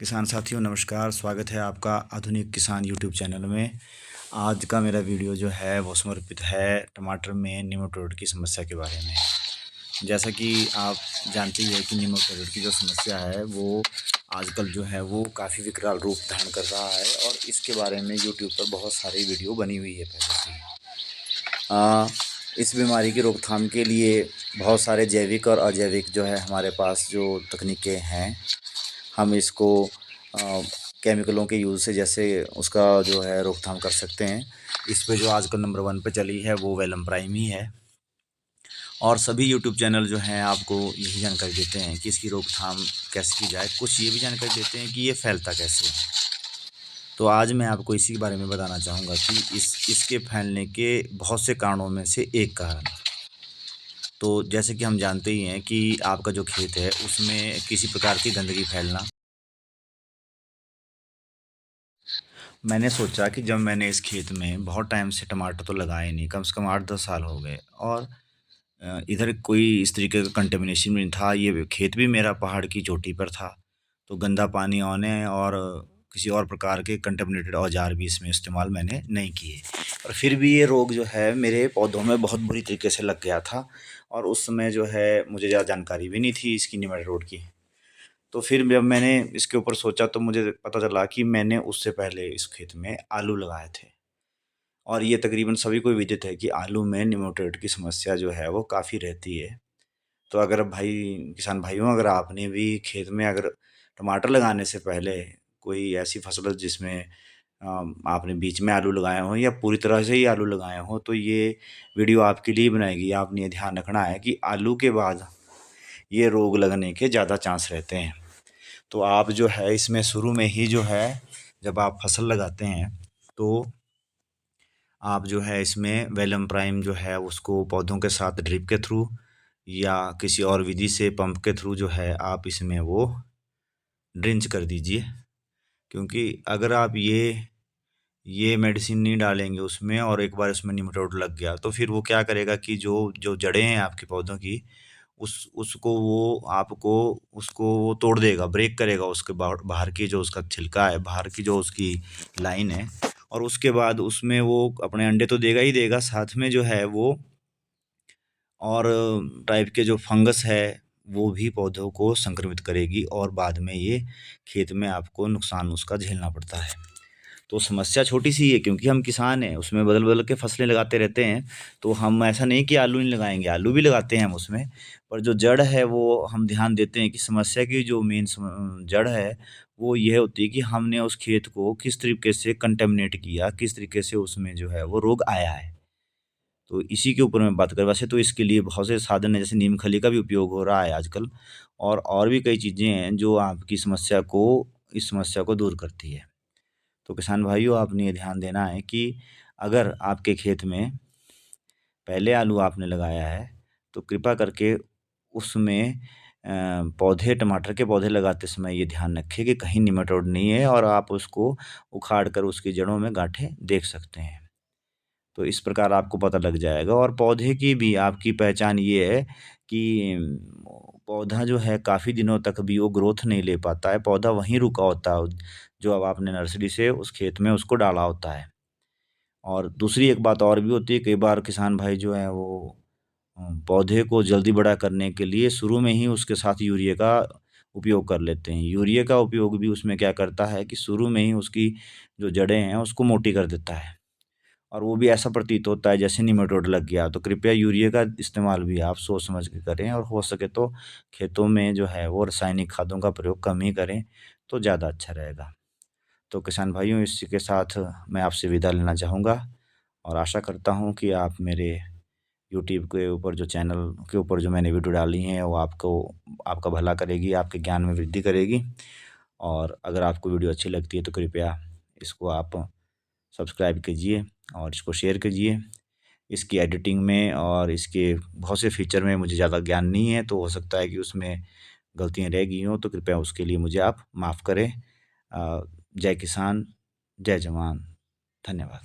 किसान साथियों नमस्कार। स्वागत है आपका आधुनिक किसान यूट्यूब चैनल में। आज का मेरा वीडियो जो है वो समर्पित है टमाटर में निमेटोड की समस्या के बारे में। जैसा कि आप जानते ही हैं कि निमेटोड की जो समस्या है वो आजकल जो है वो काफ़ी विकराल रूप धारण कर रहा है और इसके बारे में यूट्यूब पर बहुत सारी वीडियो बनी हुई है पहले से ही। इस बीमारी की रोकथाम के लिए बहुत सारे जैविक और अजैविक जो है हमारे पास जो तकनीकें हैं, हम इसको केमिकलों के यूज़ से जैसे उसका जो है रोकथाम कर सकते हैं। इस पे जो आजकल नंबर 1 पे चली है वो वेलम प्राइम ही है। और सभी यूट्यूब चैनल जो हैं आपको यही जानकारी देते हैं कि इसकी रोकथाम कैसे की जाए। कुछ ये भी जानकारी देते हैं कि ये फैलता कैसे है। तो आज मैं आपको इसी के बारे में बताना चाहूँगा कि इसके फैलने के बहुत से कारणों में से एक कारण। तो जैसे कि हम जानते ही हैं कि आपका जो खेत है उसमें किसी प्रकार की गंदगी फैलना। मैंने सोचा कि जब मैंने इस खेत में बहुत टाइम से टमाटर तो लगाए नहीं, कम से कम 8-10 साल हो गए और इधर कोई इस तरीके का कंटेमिनेशन भी नहीं था। ये खेत भी मेरा पहाड़ की चोटी पर था, तो गंदा पानी आने और किसी और प्रकार के कंटेमिनेटेड औजार भी इसमें इस्तेमाल मैंने नहीं किए। और फिर भी ये रोग जो है मेरे पौधों में बहुत बुरी तरीके से लग गया था और उस समय जो है मुझे ज़्यादा जानकारी भी नहीं थी इसकी निमेटोड की। तो फिर जब मैंने इसके ऊपर सोचा तो मुझे पता चला कि मैंने उससे पहले इस खेत में आलू लगाए थे और ये तकरीबन सभी को विदित है कि आलू में निमेटोड की समस्या जो है वो काफ़ी रहती है। तो अगर भाई किसान भाइयों, अगर आपने भी खेत में अगर टमाटर लगाने से पहले कोई ऐसी फसल जिसमें आपने बीच में आलू लगाए हों या पूरी तरह से ही आलू लगाए हों, तो ये वीडियो आपके लिए बनाएगी। आपने ये ध्यान रखना है कि आलू के बाद ये रोग लगने के ज़्यादा चांस रहते हैं। तो आप जो है इसमें शुरू में ही जो है जब आप फसल लगाते हैं तो आप जो है इसमें वेलम प्राइम जो है उसको पौधों के साथ ड्रिप के थ्रू या किसी और विधि से पंप के थ्रू जो है आप इसमें वो ड्रिंच कर दीजिए। क्योंकि अगर आप ये मेडिसिन नहीं डालेंगे उसमें और एक बार उसमें निमेटोड लग गया तो फिर वो क्या करेगा कि जो जो जड़ें हैं आपके पौधों की उसको वो तोड़ देगा, ब्रेक करेगा उसके बाहर की जो उसका छिलका है, बाहर की जो उसकी लाइन है और उसके बाद उसमें वो अपने अंडे तो देगा ही देगा, साथ में जो है वो और टाइप के जो फंगस है वो भी पौधों को संक्रमित करेगी और बाद में ये खेत में आपको नुकसान उसका झेलना पड़ता है। तो समस्या छोटी-सी है क्योंकि हम किसान हैं, उसमें बदल-बदल के फसलें लगाते रहते हैं। तो हम ऐसा नहीं कि आलू नहीं लगाएँगे, आलू भी लगाते हैं हम उसमें। पर जो जड़ है वो हम ध्यान देते हैं कि समस्या की जो मेन जड़ है, वो ये होती है कि हमने उस खेत को किस तरीके से कंटेमिनेट किया, किस तरीके से उसमें जो है वो रोग आया है। तो इसी के ऊपर मैं बात करूँ। वैसे तो इसके लिए बहुत से साधन हैं, जैसे नीम खली का भी उपयोग हो रहा है आजकल और भी कई चीज़ें हैं जो आपकी इस समस्या को दूर करती है। तो किसान भाइयों, आपने ये ध्यान देना है कि अगर आपके खेत में पहले आलू आपने लगाया है, तो कृपा करके उसमें पौधे टमाटर के पौधे लगाते समय ये ध्यान रखें कि कहीं निमेटोड नहीं है और आप उसको उखाड़ कर उसकी जड़ों में गाँठें देख सकते हैं। तो इस प्रकार आपको पता लग जाएगा और पौधे की भी आपकी पहचान ये है कि पौधा जो है काफ़ी दिनों तक भी वो ग्रोथ नहीं ले पाता है, पौधा वहीं रुका होता है, जो अब आपने नर्सरी से उस खेत में उसको डाला होता है। और दूसरी एक बात और भी होती है, कई बार किसान भाई जो हैं वो पौधे को जल्दी बड़ा करने के लिए शुरू में ही उसके साथ यूरिया का उपयोग कर लेते हैं। यूरिया का उपयोग भी उसमें क्या करता है कि शुरू में ही उसकी जो जड़ें हैं उसको मोटी कर देता है। और वो भी ऐसा प्रतीत होता है जैसे निमेटोड लग गया। तो कृपया यूरिया का इस्तेमाल भी आप सोच समझ के करें और हो सके तो खेतों में जो है वो रासायनिक खादों का प्रयोग कम ही करें, तो ज़्यादा अच्छा रहेगा। तो किसान भाइयों, इसी के साथ मैं आपसे विदा लेना चाहूँगा और आशा करता हूँ कि आप मेरे यूट्यूब के ऊपर जो चैनल के ऊपर जो मैंने वीडियो डाली हैं वो आपका भला करेगी, आपके ज्ञान में वृद्धि करेगी। और अगर आपको वीडियो अच्छी लगती है तो कृपया इसको आप सब्सक्राइब कीजिए और इसको शेयर कीजिए। इसकी एडिटिंग में और इसके बहुत से फीचर में मुझे ज़्यादा ज्ञान नहीं है, तो हो सकता है कि उसमें गलतियाँ रह गई हों, तो कृपया उसके लिए मुझे आप माफ़ करें। जय किसान, जय जवान। धन्यवाद।